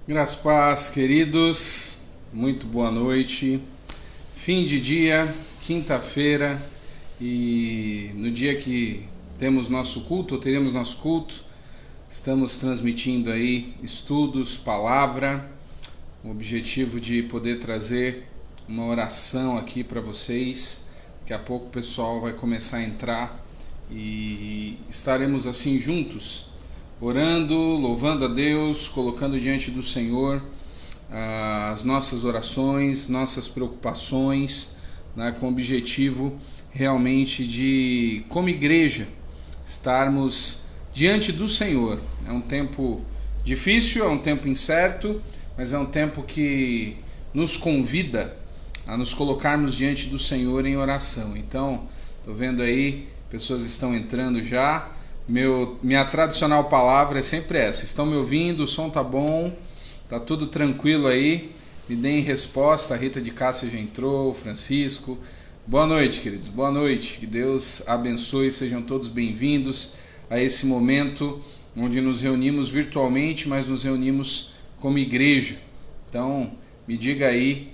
Graças a paz, queridos, muito boa noite. Fim de dia, quinta-feira, e no dia que temos nosso culto, ou teremos nosso culto, estamos transmitindo aí estudos, palavra, o objetivo de poder trazer uma oração aqui para vocês. Daqui a pouco o pessoal vai começar a entrar e estaremos assim juntos, orando, louvando a Deus, colocando diante do Senhor as nossas orações, nossas preocupações, né, com o objetivo realmente de, como igreja, estarmos diante do Senhor. É um tempo difícil, é um tempo incerto, mas é um tempo que nos convida a nos colocarmos diante do Senhor em oração. Então, estou vendo aí, pessoas estão entrando já. Minha tradicional palavra é sempre essa: estão me ouvindo? O som tá bom? Tá tudo tranquilo aí? Me deem resposta. A Rita de Cássia já entrou, o Francisco. Boa noite, queridos, boa noite. Que Deus abençoe, sejam todos bem-vindos a esse momento onde nos reunimos virtualmente, mas nos reunimos como igreja. Então, me diga aí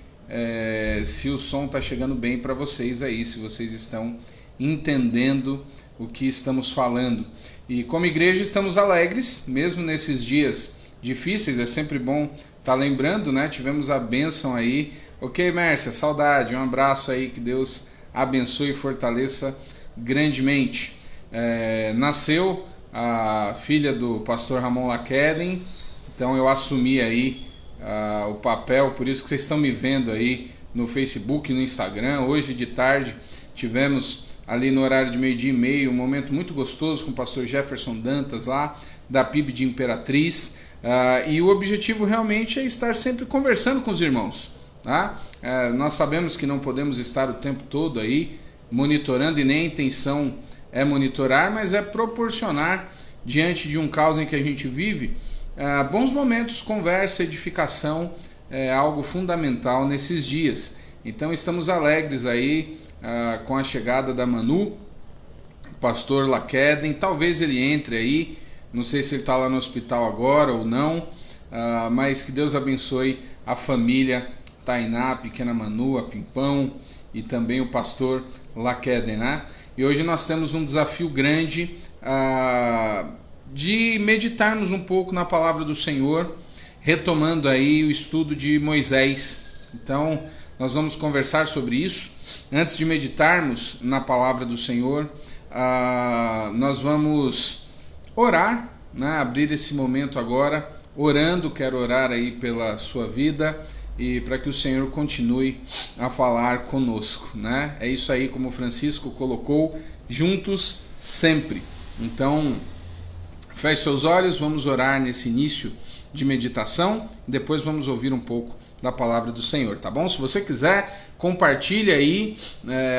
se o som está chegando bem para vocês aí, se vocês estão entendendo o que estamos falando. E como igreja estamos alegres, mesmo nesses dias difíceis. É sempre bom estar lembrando, né? Tivemos a bênção aí. Ok, Mércia, saudade, um abraço aí, que Deus abençoe e fortaleça grandemente. Nasceu a filha do pastor Ramon Laqueden, então eu assumi aí o papel, por isso que vocês estão me vendo aí no Facebook, no Instagram. Hoje de tarde tivemos ali no horário de 12h30 um momento muito gostoso com o pastor Jefferson Dantas lá da PIB de Imperatriz, e o objetivo realmente é estar sempre conversando com os irmãos, tá? Nós sabemos que não podemos estar o tempo todo aí monitorando, e nem a intenção é monitorar, mas é proporcionar, diante de um caos em que a gente vive, bons momentos, conversa, edificação, é algo fundamental nesses dias. Então estamos alegres aí com a chegada da Manu, pastor Laqueden. Talvez ele entre aí, não sei se ele está lá no hospital agora ou não, mas que Deus abençoe a família Tainá, a pequena Manu, a Pimpão, e também o pastor Laqueden, né? E hoje nós temos um desafio grande de meditarmos um pouco na palavra do Senhor, retomando aí o estudo de Moisés. Então nós vamos conversar sobre isso. Antes de meditarmos na palavra do Senhor, nós vamos orar, né? Abrir esse momento agora orando. Quero orar aí pela sua vida e para que o Senhor continue a falar conosco, né? É isso aí, como o Francisco colocou, juntos sempre. Então, feche seus olhos, vamos orar nesse início de meditação, depois vamos ouvir um pouco da palavra do Senhor, tá bom? Se você quiser, compartilha aí.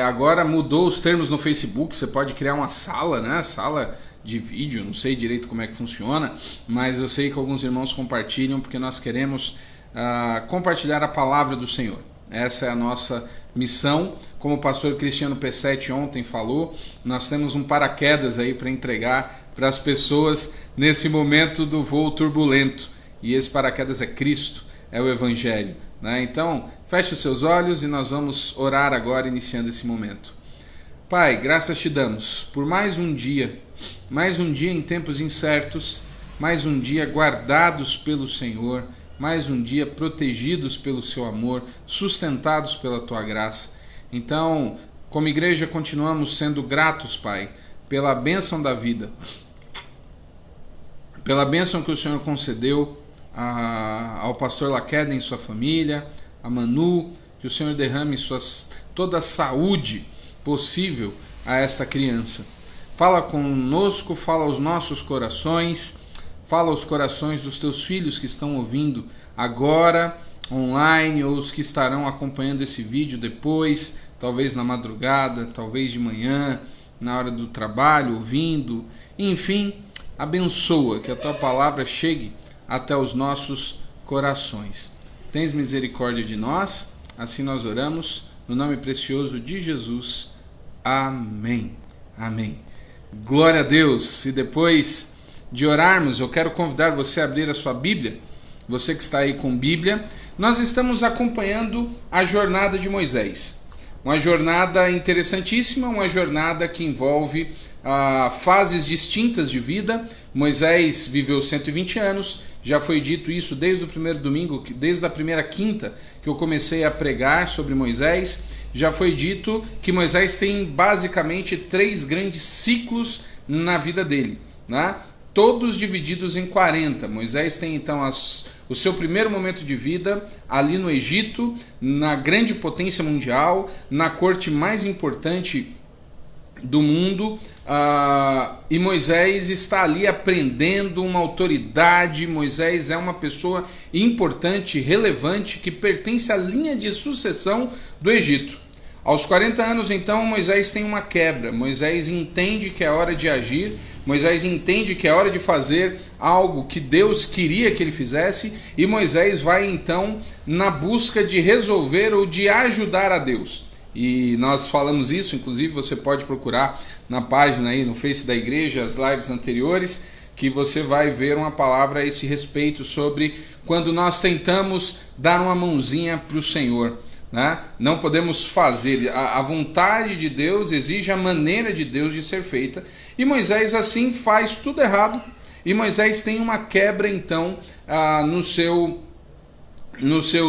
Agora mudou os termos no Facebook, você pode criar uma sala, né? Sala de vídeo, não sei direito como é que funciona, mas eu sei que alguns irmãos compartilham, porque nós queremos compartilhar a palavra do Senhor. Essa é a nossa missão. Como o pastor Cristiano P7 ontem falou, nós temos um paraquedas aí para entregar para as pessoas nesse momento do voo turbulento, e esse paraquedas é Cristo, é o Evangelho, né? Então, feche os seus olhos e nós vamos orar agora, iniciando esse momento. Pai, graças te damos por mais um dia em tempos incertos, mais um dia guardados pelo Senhor, mais um dia protegidos pelo seu amor, sustentados pela tua graça. Então, como igreja, continuamos sendo gratos, Pai, pela bênção da vida, pela bênção que o Senhor concedeu ao pastor Laqueden e sua família, a Manu, que o Senhor derrame toda a saúde possível a esta criança. Fala conosco, fala aos nossos corações, fala aos corações dos teus filhos que estão ouvindo agora, online, ou os que estarão acompanhando esse vídeo depois, talvez na madrugada, talvez de manhã, na hora do trabalho, ouvindo. Enfim, abençoa, que a tua palavra chegue até os nossos corações. Tens misericórdia de nós, assim nós oramos, no nome precioso de Jesus. Amém. Amém. Glória a Deus. E depois de orarmos, eu quero convidar você a abrir a sua Bíblia você que está aí com Bíblia, nós estamos acompanhando a jornada de Moisés. Uma jornada interessantíssima, uma jornada que envolve fases distintas de vida. Moisés viveu 120 anos, já foi dito isso desde o primeiro domingo, desde a primeira quinta que eu comecei a pregar sobre Moisés. Já foi dito que Moisés tem basicamente 3 grandes ciclos na vida dele, né? Todos divididos em 40. Moisés tem então o seu primeiro momento de vida ali no Egito, na grande potência mundial, na corte mais importante do mundo, e Moisés está ali aprendendo uma autoridade. Moisés é uma pessoa importante, relevante, que pertence à linha de sucessão do Egito. Aos 40 anos, então, Moisés tem uma quebra. Moisés entende que é hora de agir, Moisés entende que é hora de fazer algo que Deus queria que ele fizesse, e Moisés vai, então, na busca de resolver ou de ajudar a Deus. E nós falamos isso, inclusive você pode procurar na página aí, no Face da igreja, as lives anteriores, que você vai ver uma palavra a esse respeito sobre quando nós tentamos dar uma mãozinha para o Senhor. Não podemos fazer, a vontade de Deus exige a maneira de Deus de ser feita, e Moisés assim faz tudo errado, e Moisés tem uma quebra então no seu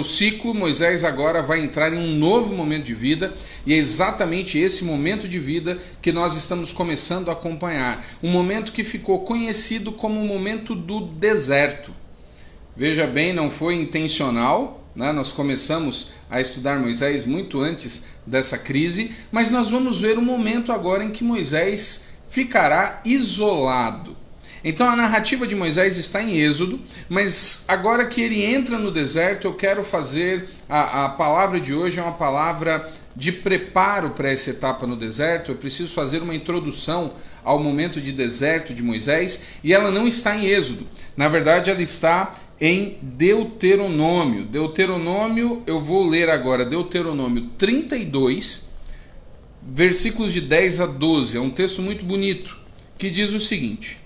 ciclo. Moisés agora vai entrar em um novo momento de vida, e é exatamente esse momento de vida que nós estamos começando a acompanhar, um momento que ficou conhecido como o momento do deserto. Veja bem, não foi intencional, nós começamos a estudar Moisés muito antes dessa crise, mas nós vamos ver um momento agora em que Moisés ficará isolado. Então a narrativa de Moisés está em Êxodo, mas agora que ele entra no deserto, eu quero fazer, a palavra de hoje é uma palavra de preparo para essa etapa no deserto. Eu preciso fazer uma introdução ao momento de deserto de Moisés, e ela não está em Êxodo. Na verdade, ela está em Deuteronômio. Deuteronômio, eu vou ler agora Deuteronômio 32, versículos de 10 a 12. É um texto muito bonito, que diz o seguinte: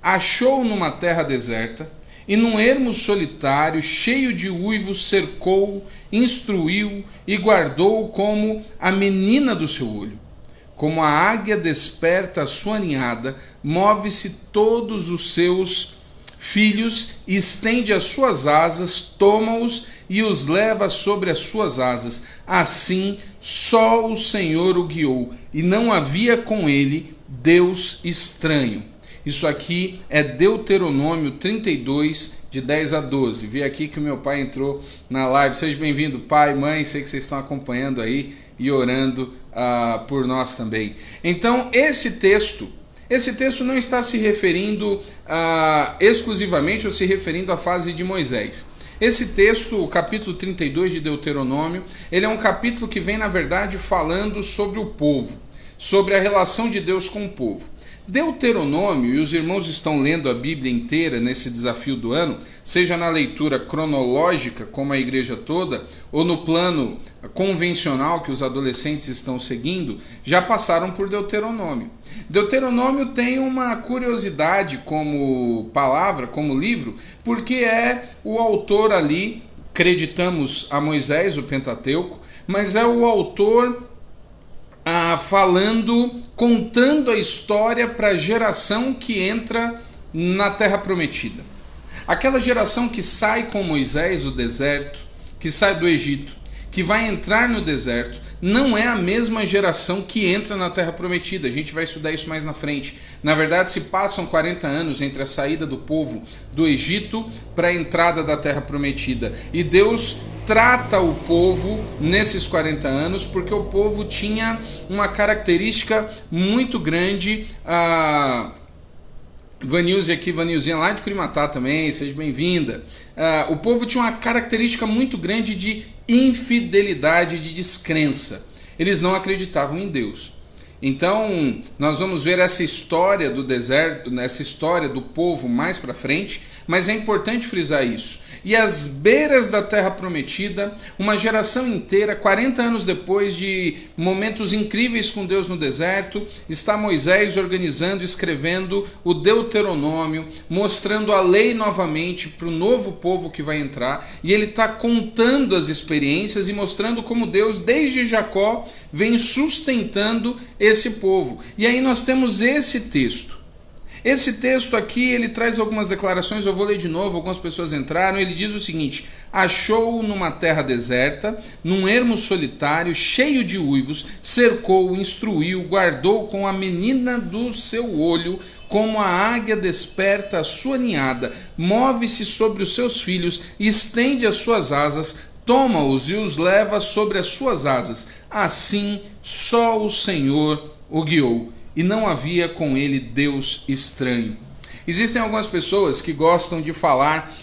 achou numa terra deserta, e num ermo solitário, cheio de uivos, cercou, instruiu e guardou como a menina do seu olho. Como a águia desperta a sua ninhada, move-se todos os seus filhos, estende as suas asas, toma-os e os leva sobre as suas asas. Assim, só o Senhor o guiou, e não havia com ele Deus estranho. Isso aqui é Deuteronômio 32, de 10 a 12. Vi aqui que o meu pai entrou na live. Seja bem-vindo, pai, mãe. Sei que vocês estão acompanhando aí e orando por nós também. Então, esse texto não está se referindo exclusivamente ou se referindo à fase de Moisés. Esse texto, o capítulo 32 de Deuteronômio, ele é um capítulo que vem, na verdade, falando sobre o povo, sobre a relação de Deus com o povo. Deuteronômio, e os irmãos estão lendo a Bíblia inteira nesse desafio do ano, seja na leitura cronológica, como a igreja toda, ou no plano convencional que os adolescentes estão seguindo, já passaram por Deuteronômio. Deuteronômio tem uma curiosidade como palavra, como livro, porque é o autor ali, acreditamos a Moisés, o Pentateuco, mas é o autor contando a história para a geração que entra na Terra Prometida. Aquela geração que sai com Moisés do deserto, que sai do Egito, que vai entrar no deserto, não é a mesma geração que entra na Terra Prometida. A gente vai estudar isso mais na frente. Na verdade, se passam 40 anos entre a saída do povo do Egito para a entrada da Terra Prometida. E Deus trata o povo nesses 40 anos, porque o povo tinha uma característica muito grande. Vanilze aqui, Vanilzinha lá de Curimatá também, seja bem-vinda. O povo tinha uma característica muito grande de infidelidade, de descrença. Eles não acreditavam em Deus. Então, nós vamos ver essa história do deserto, essa história do povo mais para frente, mas é importante frisar isso. e às beiras da terra prometida, uma geração inteira, 40 anos depois de momentos incríveis com Deus no deserto, está Moisés organizando, escrevendo o Deuteronômio, mostrando a lei novamente para o novo povo que vai entrar, e ele está contando as experiências e mostrando como Deus, desde Jacó, vem sustentando esse povo. E aí nós temos esse texto. Esse texto aqui, ele traz algumas declarações, eu vou ler de novo, algumas pessoas entraram, ele diz o seguinte: achou-o numa terra deserta, num ermo solitário, cheio de uivos, cercou, instruiu, guardou com a menina do seu olho, como a águia desperta a sua ninhada, move-se sobre os seus filhos, estende as suas asas, toma-os e os leva sobre as suas asas. Assim só o Senhor o guiou, e não havia com ele Deus estranho. Existem algumas pessoas que gostam de falar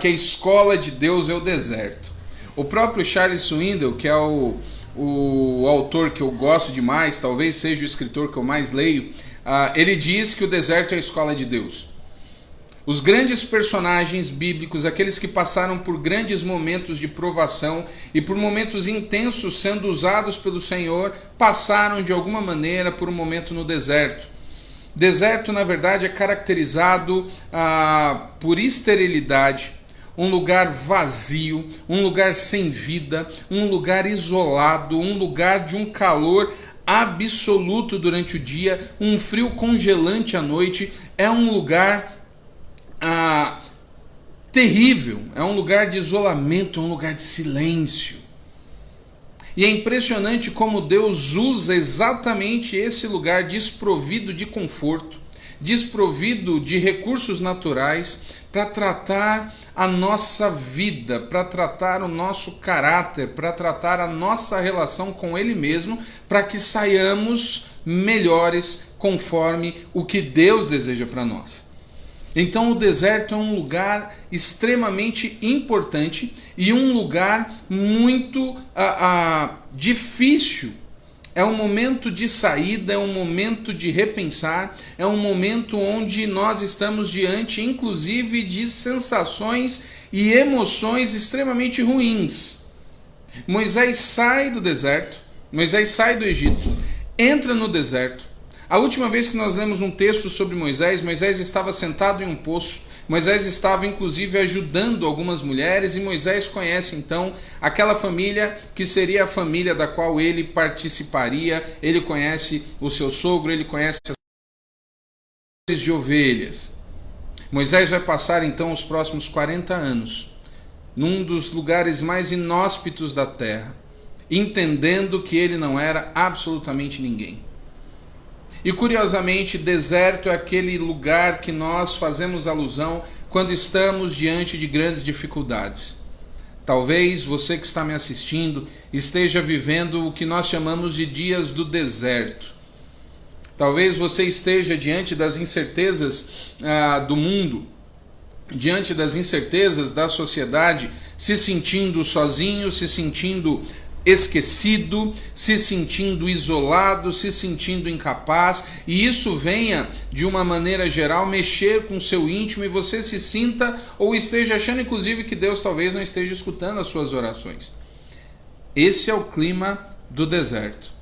que a escola de Deus é o deserto. O próprio Charles Swindoll, que é o autor que eu gosto demais, talvez seja o escritor que eu mais leio, ele diz que o deserto é a escola de Deus. Os grandes personagens bíblicos, aqueles que passaram por grandes momentos de provação e por momentos intensos sendo usados pelo Senhor, passaram de alguma maneira por um momento no deserto. Deserto, na verdade, é caracterizado por esterilidade, um lugar vazio, um lugar sem vida, um lugar isolado, um lugar de um calor absoluto durante o dia, um frio congelante à noite. É um lugar terrível, é um lugar de isolamento, é um lugar de silêncio. E é impressionante como Deus usa exatamente esse lugar desprovido de conforto, desprovido de recursos naturais, para tratar a nossa vida, para tratar o nosso caráter, para tratar a nossa relação com Ele mesmo, para que saiamos melhores conforme o que Deus deseja para nós. Então o deserto é um lugar extremamente importante e um lugar muito difícil. É um momento de saída, é um momento de repensar, é um momento onde nós estamos diante, inclusive, de sensações e emoções extremamente ruins. Moisés sai do deserto, Moisés sai do Egito, entra no deserto. A última vez que nós lemos um texto sobre Moisés, Moisés estava sentado em um poço, Moisés estava inclusive ajudando algumas mulheres, e Moisés conhece então aquela família que seria a família da qual ele participaria. Ele conhece o seu sogro, ele conhece as de ovelhas. Moisés vai passar então os próximos 40 anos num dos lugares mais inóspitos da terra, entendendo que ele não era absolutamente ninguém. E curiosamente, deserto é aquele lugar que nós fazemos alusão quando estamos diante de grandes dificuldades. Talvez você que está me assistindo esteja vivendo o que nós chamamos de dias do deserto. Talvez você esteja diante das incertezas do mundo, diante das incertezas da sociedade, se sentindo sozinho, se sentindo esquecido, se sentindo isolado, se sentindo incapaz, e isso venha de uma maneira geral mexer com o seu íntimo, e você se sinta ou esteja achando inclusive que Deus talvez não esteja escutando as suas orações. Esse é o clima do deserto.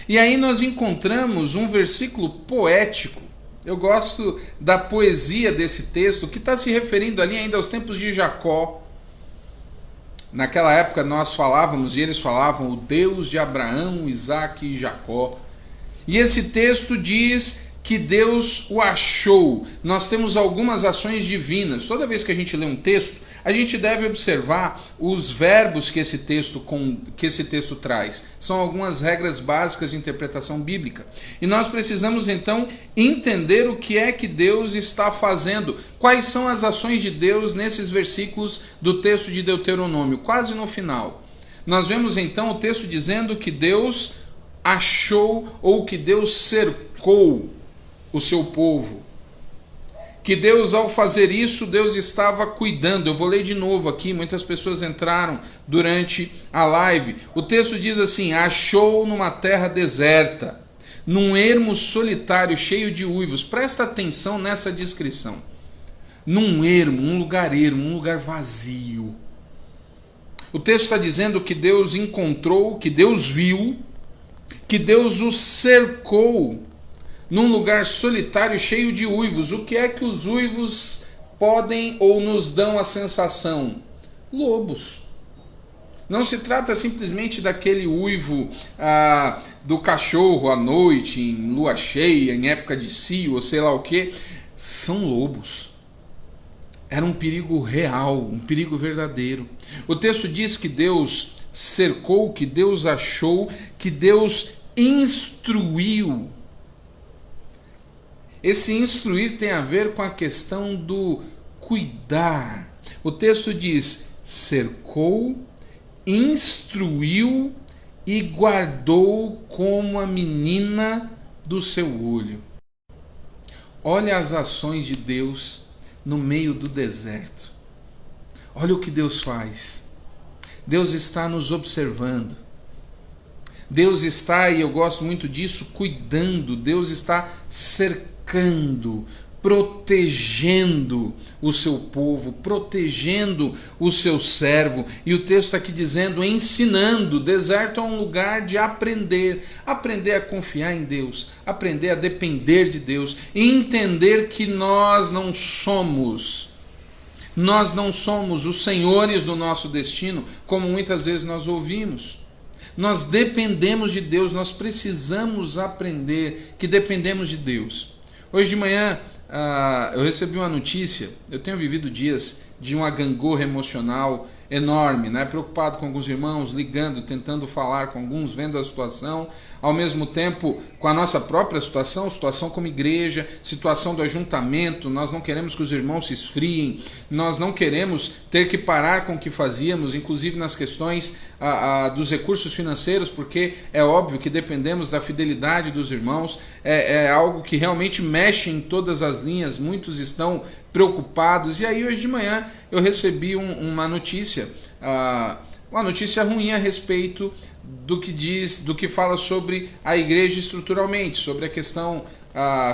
E aí nós encontramos um versículo poético. Eu gosto da poesia desse texto, que está se referindo ali ainda aos tempos de Jacó. Naquela época nós falávamos, e eles falavam, o Deus de Abraão, Isaque e Jacó. E esse texto diz que Deus o achou. Nós temos algumas ações divinas. Toda vez que a gente lê um texto, a gente deve observar os verbos que esse texto traz. São algumas regras básicas de interpretação bíblica. E nós precisamos então entender o que é que Deus está fazendo. Quais são as ações de Deus nesses versículos do texto de Deuteronômio, quase no final. Nós vemos então o texto dizendo que Deus achou, ou que Deus cercou o seu povo. Que Deus, ao fazer isso, Deus estava cuidando. Eu vou ler de novo aqui, muitas pessoas entraram durante a live. O texto diz assim: achou numa terra deserta, num ermo solitário cheio de uivos. Presta atenção nessa descrição. num ermo, um lugar vazio. O texto está dizendo que Deus encontrou, que Deus viu, que Deus o cercou num lugar solitário cheio de uivos. O que é que os uivos podem ou nos dão a sensação? Lobos. Não se trata simplesmente daquele uivo do cachorro à noite, em lua cheia, em época de cio, ou sei lá o que. São lobos. Era um perigo real, um perigo verdadeiro. O texto diz que Deus cercou, que Deus achou, que Deus instruiu. Esse instruir tem a ver com a questão do cuidar. O texto diz: cercou, instruiu e guardou como a menina do seu olho. Olha as ações de Deus no meio do deserto. Olha o que Deus faz. Deus está nos observando. Deus está, e eu gosto muito disso, cuidando. Deus está cercando, protegendo o seu povo, protegendo o seu servo. E o texto está aqui dizendo, ensinando. O deserto é um lugar de aprender a confiar em Deus, aprender a depender de Deus, e entender que nós não somos os senhores do nosso destino, como muitas vezes nós ouvimos. Nós dependemos de Deus, nós precisamos aprender que dependemos de Deus. Hoje de manhã eu recebi uma notícia. Eu tenho vivido dias de uma gangorra emocional enorme, né? Preocupado com alguns irmãos, ligando, tentando falar com alguns, vendo a situação, ao mesmo tempo com a nossa própria situação como igreja, situação do ajuntamento. Nós não queremos que os irmãos se esfriem, nós não queremos ter que parar com o que fazíamos, inclusive nas questões dos recursos financeiros, porque é óbvio que dependemos da fidelidade dos irmãos. É algo que realmente mexe em todas as linhas. Muitos estão preocupados. E aí hoje de manhã eu recebi uma notícia ruim a respeito do que fala sobre a igreja estruturalmente, sobre a questão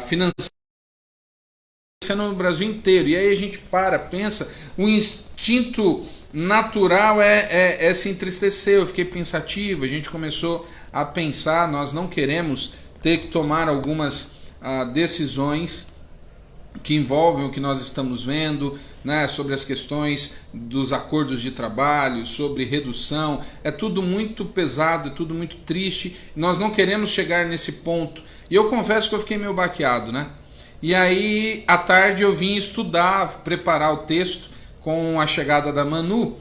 financeira no Brasil inteiro. E aí a gente pensa, o instinto natural é se entristecer. Eu fiquei pensativo, a gente começou a pensar, nós não queremos ter que tomar algumas decisões que envolvem o que nós estamos vendo, né, sobre as questões dos acordos de trabalho, sobre redução. É tudo muito pesado, é tudo muito triste. Nós não queremos chegar nesse ponto. E eu confesso que eu fiquei meio baqueado, né? E aí, à tarde, eu vim estudar, preparar o texto com a chegada da Manu.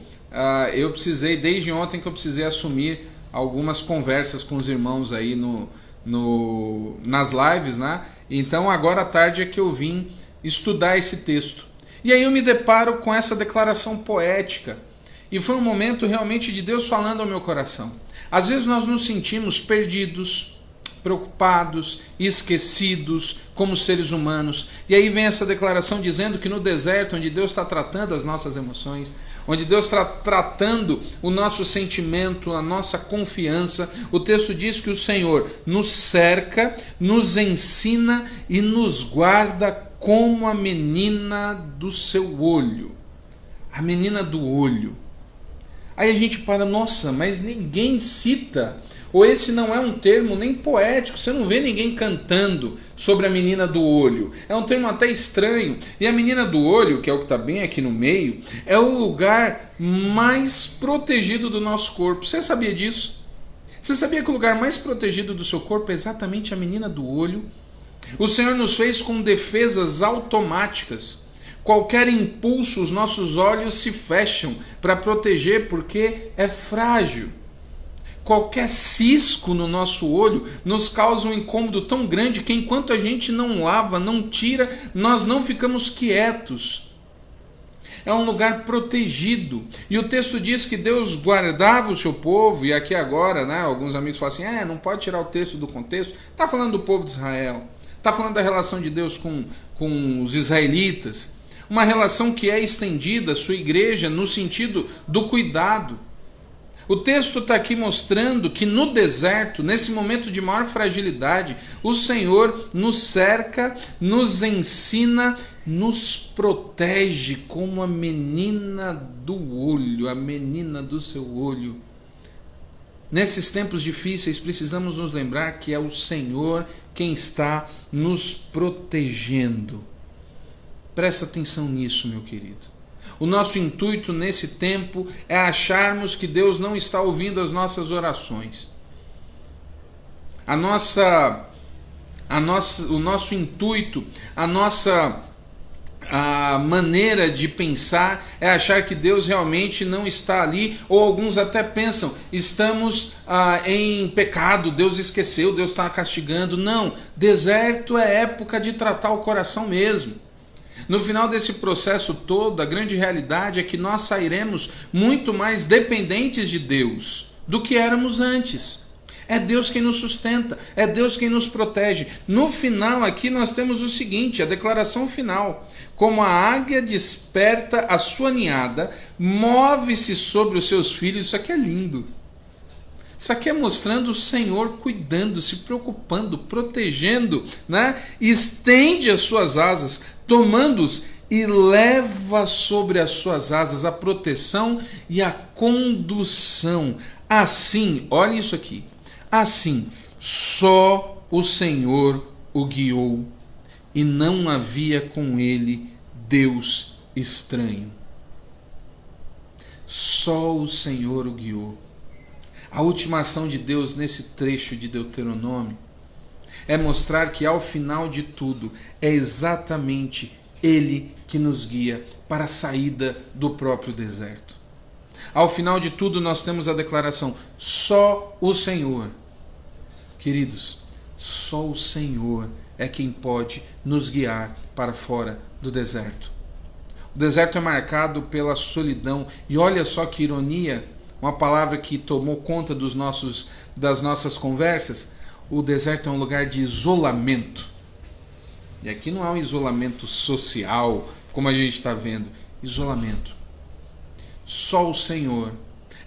Eu precisei, desde ontem que eu precisei assumir algumas conversas com os irmãos aí nas lives, né? Então agora à tarde é que eu vim estudar esse texto. E aí eu me deparo com essa declaração poética. E foi um momento realmente de Deus falando ao meu coração. Às vezes nós nos sentimos perdidos, preocupados, esquecidos como seres humanos. E aí vem essa declaração dizendo que no deserto, onde Deus está tratando as nossas emoções, onde Deus está tratando o nosso sentimento, a nossa confiança, o texto diz que o Senhor nos cerca, nos ensina e nos guarda como a menina do seu olho. A menina do olho. Aí a gente nossa, mas ninguém cita, ou esse não é um termo nem poético, você não vê ninguém cantando sobre a menina do olho. É um termo até estranho. E a menina do olho, que é o que está bem aqui no meio, é o lugar mais protegido do nosso corpo. Você sabia disso? Você sabia que o lugar mais protegido do seu corpo é exatamente a menina do olho? O Senhor nos fez com defesas automáticas. Qualquer impulso, os nossos olhos se fecham para proteger, porque é frágil. Qualquer cisco no nosso olho nos causa um incômodo tão grande que enquanto a gente não lava, não tira, nós não ficamos quietos. É um lugar protegido. E o texto diz que Deus guardava o seu povo. E aqui agora, né, alguns amigos falam assim, não pode tirar o texto do contexto. Está falando do povo de Israel. Está falando da relação de Deus com os israelitas. Uma relação que é estendida à sua igreja no sentido do cuidado. O texto está aqui mostrando que no deserto, nesse momento de maior fragilidade, o Senhor nos cerca, nos ensina nos protege como a menina do olho, a menina do seu olho. Nesses tempos difíceis, precisamos nos lembrar que é o Senhor quem está nos protegendo. Presta atenção nisso, meu querido. O nosso intuito nesse tempo é acharmos que Deus não está ouvindo as nossas orações. O nosso intuito, a maneira de pensar é achar que Deus realmente não está ali, ou alguns até pensam, estamos em pecado, Deus esqueceu, Deus está castigando. Não, deserto é época de tratar o coração mesmo. No final desse processo todo, a grande realidade é que nós sairemos muito mais dependentes de Deus do que éramos antes. É Deus quem nos sustenta, é Deus quem nos protege. No final aqui nós temos o seguinte, a declaração final. Como a águia desperta a sua ninhada, move-se sobre os seus filhos. Isso aqui é lindo. Isso aqui é mostrando o Senhor cuidando, se preocupando, protegendo, né? Estende as suas asas, tomando-os e leva sobre as suas asas a proteção e a condução. Assim, olha isso aqui. Assim, só o Senhor o guiou, e não havia com ele Deus estranho. Só o Senhor o guiou. A última ação de Deus nesse trecho de Deuteronômio é mostrar que ao final de tudo é exatamente Ele que nos guia para a saída do próprio deserto. Ao final de tudo nós temos a declaração, só o Senhor. Queridos, só o Senhor é quem pode nos guiar para fora do deserto. O deserto é marcado pela solidão, e olha só que ironia, uma palavra que tomou conta das nossas conversas. O deserto é um lugar de isolamento. E aqui não é um isolamento social, como a gente está vendo. Isolamento. Só o Senhor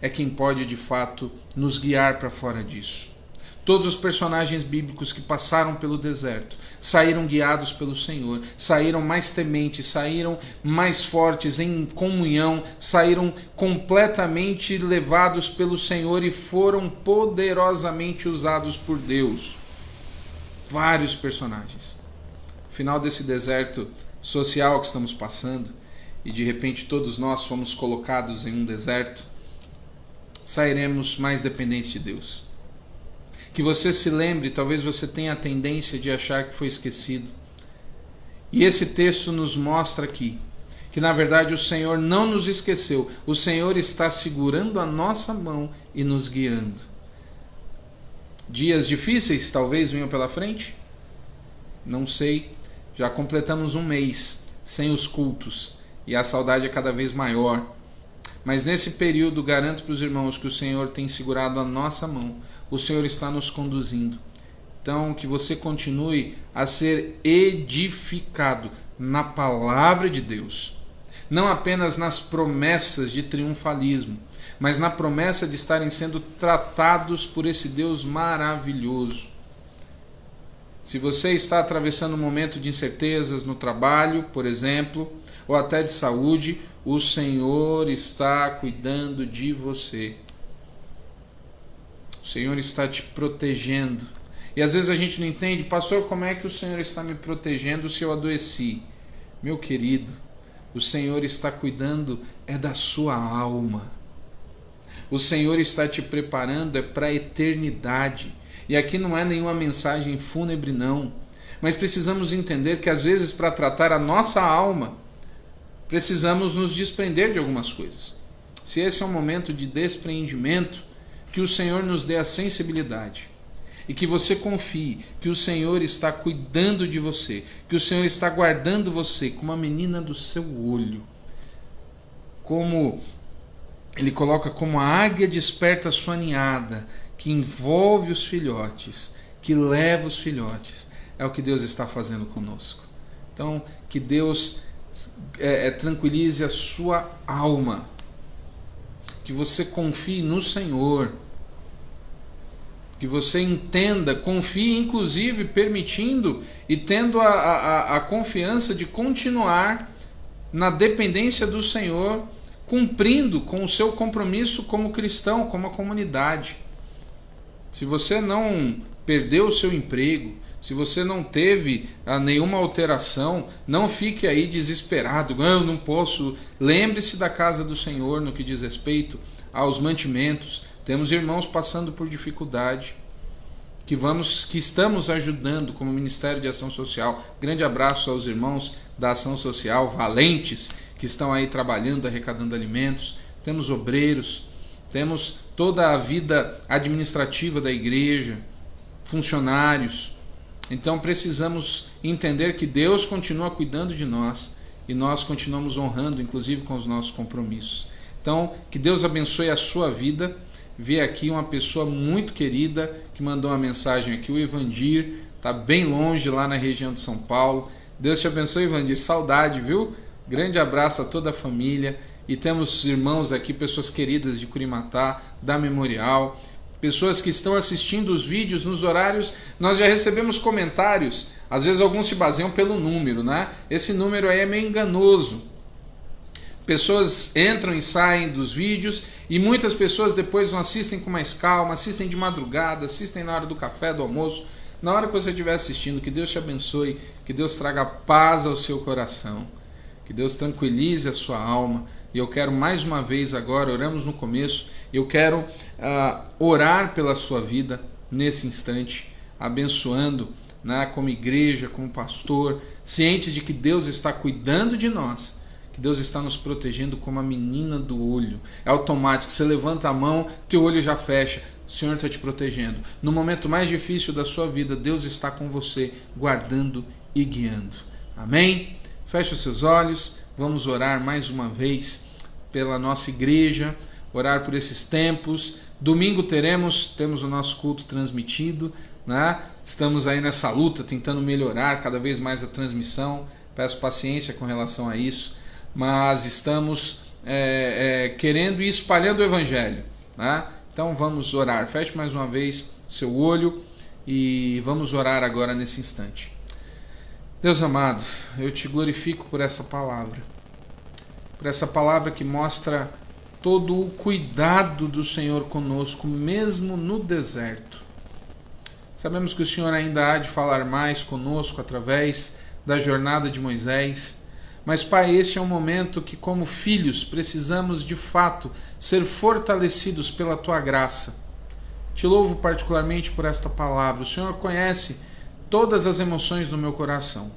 é quem pode, de fato, nos guiar para fora disso. Todos os personagens bíblicos que passaram pelo deserto saíram guiados pelo Senhor, saíram mais tementes, saíram mais fortes em comunhão, saíram completamente levados pelo Senhor e foram poderosamente usados por Deus. Vários personagens. No final desse deserto social que estamos passando, e de repente todos nós fomos colocados em um deserto, sairemos mais dependentes de Deus. Que você se lembre, talvez você tenha a tendência de achar que foi esquecido. E esse texto nos mostra aqui que na verdade o Senhor não nos esqueceu. O Senhor está segurando a nossa mão e nos guiando. Dias difíceis talvez venham pela frente? Não sei. Já completamos um mês sem os cultos e a saudade é cada vez maior. Mas nesse período, garanto para os irmãos que o Senhor tem segurado a nossa mão. O Senhor está nos conduzindo. Então, que você continue a ser edificado na palavra de Deus. Não apenas nas promessas de triunfalismo, mas na promessa de estarem sendo tratados por esse Deus maravilhoso. Se você está atravessando um momento de incertezas no trabalho, por exemplo, ou até de saúde, o Senhor está cuidando de você. O Senhor está te protegendo. E às vezes a gente não entende, pastor, como é que o Senhor está me protegendo se eu adoeci? Meu querido, o Senhor está cuidando da sua alma. O Senhor está te preparando para a eternidade. E aqui não é nenhuma mensagem fúnebre, não. Mas precisamos entender que às vezes para tratar a nossa alma, precisamos nos desprender de algumas coisas. Se esse é um momento de despreendimento, que o Senhor nos dê a sensibilidade. E que você confie que o Senhor está cuidando de você, que o Senhor está guardando você como a menina do seu olho. Como Ele coloca, como a águia desperta a sua ninhada, que envolve os filhotes, que leva os filhotes. É o que Deus está fazendo conosco. Então, que Deus tranquilize a sua alma. Que você confie no Senhor. que você entenda, confie, inclusive permitindo e tendo a confiança de continuar na dependência do Senhor, cumprindo com o seu compromisso como cristão, como a comunidade. Se você não perdeu o seu emprego, se você não teve nenhuma alteração, não fique aí desesperado, eu não posso. Lembre-se da casa do Senhor no que diz respeito aos mantimentos. Temos irmãos passando por dificuldade, que estamos ajudando como Ministério de Ação Social. Grande abraço aos irmãos da Ação Social, valentes, que estão aí trabalhando, arrecadando alimentos. Temos obreiros, temos toda a vida administrativa da igreja, funcionários. Então precisamos entender que Deus continua cuidando de nós e nós continuamos honrando, inclusive com os nossos compromissos. Então, que Deus abençoe a sua vida. Vi aqui uma pessoa muito querida que mandou uma mensagem aqui, o Evandir, está bem longe lá na região de São Paulo. Deus te abençoe, Evandir, saudade, viu? Grande abraço a toda a família. E temos irmãos aqui, pessoas queridas de Curimatá, da Memorial, pessoas que estão assistindo os vídeos nos horários. Nós já recebemos comentários, às vezes alguns se baseiam pelo número, né? Esse número aí é meio enganoso. Pessoas entram e saem dos vídeos e muitas pessoas depois não assistem com mais calma, assistem de madrugada, assistem na hora do café, do almoço. Na hora que você estiver assistindo, que Deus te abençoe, que Deus traga paz ao seu coração, que Deus tranquilize a sua alma. E eu quero mais uma vez agora, oramos no começo, eu quero orar pela sua vida nesse instante, abençoando, né, como igreja, como pastor, cientes de que Deus está cuidando de nós, que Deus está nos protegendo como a menina do olho. É automático, você levanta a mão, teu olho já fecha, o Senhor está te protegendo. No momento mais difícil da sua vida, Deus está com você, guardando e guiando. Amém? Feche os seus olhos, vamos orar mais uma vez pela nossa igreja, orar por esses tempos. Domingo temos o nosso culto transmitido, né? Estamos aí nessa luta, tentando melhorar cada vez mais a transmissão. Peço paciência com relação a isso, mas estamos querendo ir espalhando o Evangelho, né? Então vamos orar. Feche mais uma vez seu olho e vamos orar agora nesse instante. Deus amado, eu te glorifico por essa palavra que mostra todo o cuidado do Senhor conosco, mesmo no deserto. Sabemos que o Senhor ainda há de falar mais conosco através da jornada de Moisés, mas, Pai, este é um momento que, como filhos, precisamos de fato ser fortalecidos pela Tua graça. Te louvo particularmente por esta palavra. O Senhor conhece todas as emoções do meu coração.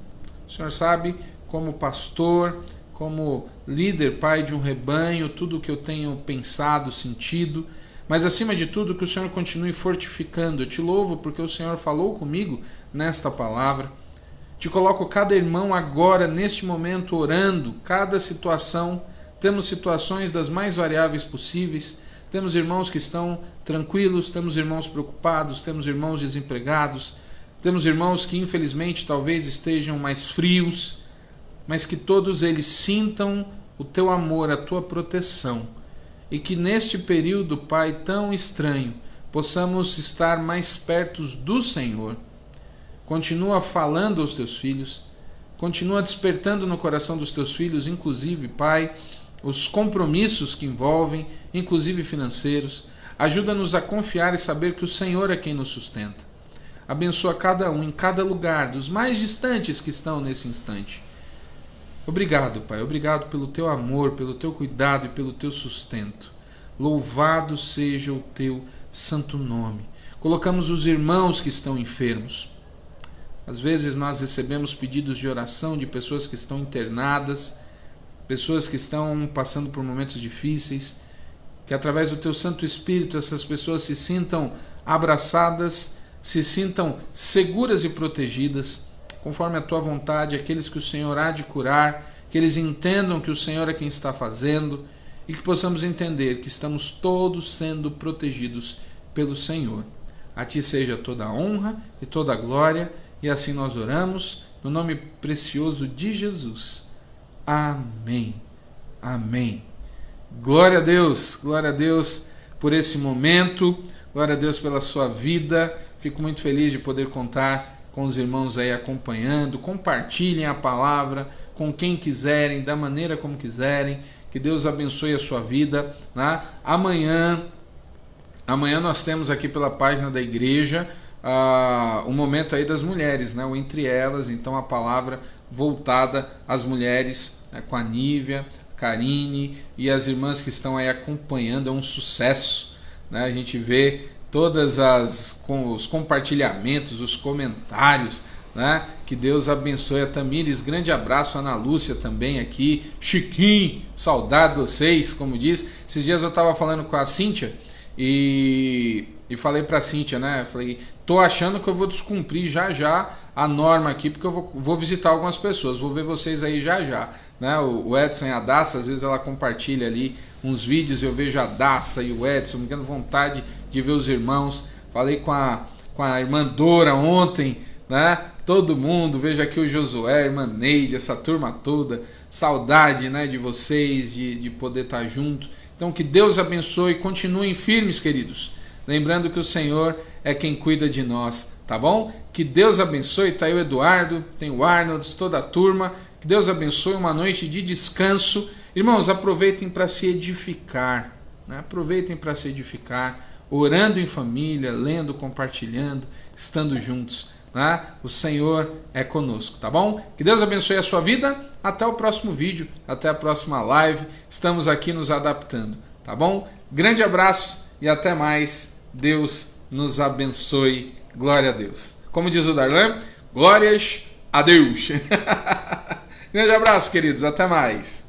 O Senhor sabe, como pastor, como líder, Pai, de um rebanho, tudo o que eu tenho pensado, sentido, mas acima de tudo que o Senhor continue fortificando. Eu te louvo porque o Senhor falou comigo nesta palavra. Te coloco cada irmão agora, neste momento, orando, cada situação. Temos situações das mais variáveis possíveis. Temos irmãos que estão tranquilos, temos irmãos preocupados, temos irmãos desempregados, temos irmãos que infelizmente talvez estejam mais frios, mas que todos eles sintam o Teu amor, a Tua proteção, e que neste período, Pai, tão estranho, possamos estar mais perto do Senhor. Continua falando aos Teus filhos, continua despertando no coração dos Teus filhos, inclusive, Pai, os compromissos que envolvem, inclusive financeiros. Ajuda-nos a confiar e saber que o Senhor é quem nos sustenta. Abençoa cada um em cada lugar, dos mais distantes que estão nesse instante. Obrigado, Pai, obrigado pelo Teu amor, pelo Teu cuidado e pelo Teu sustento. Louvado seja o Teu santo nome. Colocamos os irmãos que estão enfermos. Às vezes nós recebemos pedidos de oração de pessoas que estão internadas, pessoas que estão passando por momentos difíceis, que através do Teu Santo Espírito essas pessoas se sintam abraçadas, se sintam seguras e protegidas, conforme a Tua vontade, aqueles que o Senhor há de curar, que eles entendam que o Senhor é quem está fazendo e que possamos entender que estamos todos sendo protegidos pelo Senhor. A Ti seja toda a honra e toda a glória, e assim nós oramos, no nome precioso de Jesus. Amém. Amém. Glória a Deus por esse momento. Glória a Deus pela sua vida. Fico muito feliz de poder contar com os irmãos aí acompanhando. Compartilhem a palavra com quem quiserem, da maneira como quiserem. Que Deus abençoe a sua vida, né? Amanhã nós temos aqui pela página da igreja o momento aí das mulheres, né? O Entre Elas, então a palavra voltada às mulheres, né? Com a Nívia, Karine e as irmãs que estão aí acompanhando. É um sucesso, né? A gente vê todas os compartilhamentos, os comentários, né? Que Deus abençoe a Tamires. Grande abraço, Ana Lúcia também aqui, Chiquinho, saudade de vocês, como diz. Esses dias eu estava falando com a Cíntia e falei para a Cíntia, né? Falei, tô achando que eu vou descumprir já a norma aqui, porque eu vou visitar algumas pessoas, vou ver vocês aí já, né? O Edson e a Daça, às vezes ela compartilha ali uns vídeos, eu vejo a Daça e o Edson, me dando vontade de ver os irmãos. Falei com a irmã Dora ontem, né? Todo mundo, vejo aqui o Josué, a irmã Neide, essa turma toda, saudade, né, de vocês, de poder estar junto. Então que Deus abençoe, continuem firmes, queridos. Lembrando que o Senhor é quem cuida de nós, tá bom? Que Deus abençoe, tá aí o Eduardo, tem o Arnold, toda a turma. Que Deus abençoe, uma noite de descanso. Irmãos, aproveitem para se edificar, né? Aproveitem para se edificar, orando em família, lendo, compartilhando, estando juntos, né? O Senhor é conosco, tá bom? Que Deus abençoe a sua vida. Até o próximo vídeo, até a próxima live. Estamos aqui nos adaptando, tá bom? Grande abraço e até mais. Deus nos abençoe. Glória a Deus. Como diz o Darlan, glórias a Deus. Grande abraço, queridos. Até mais.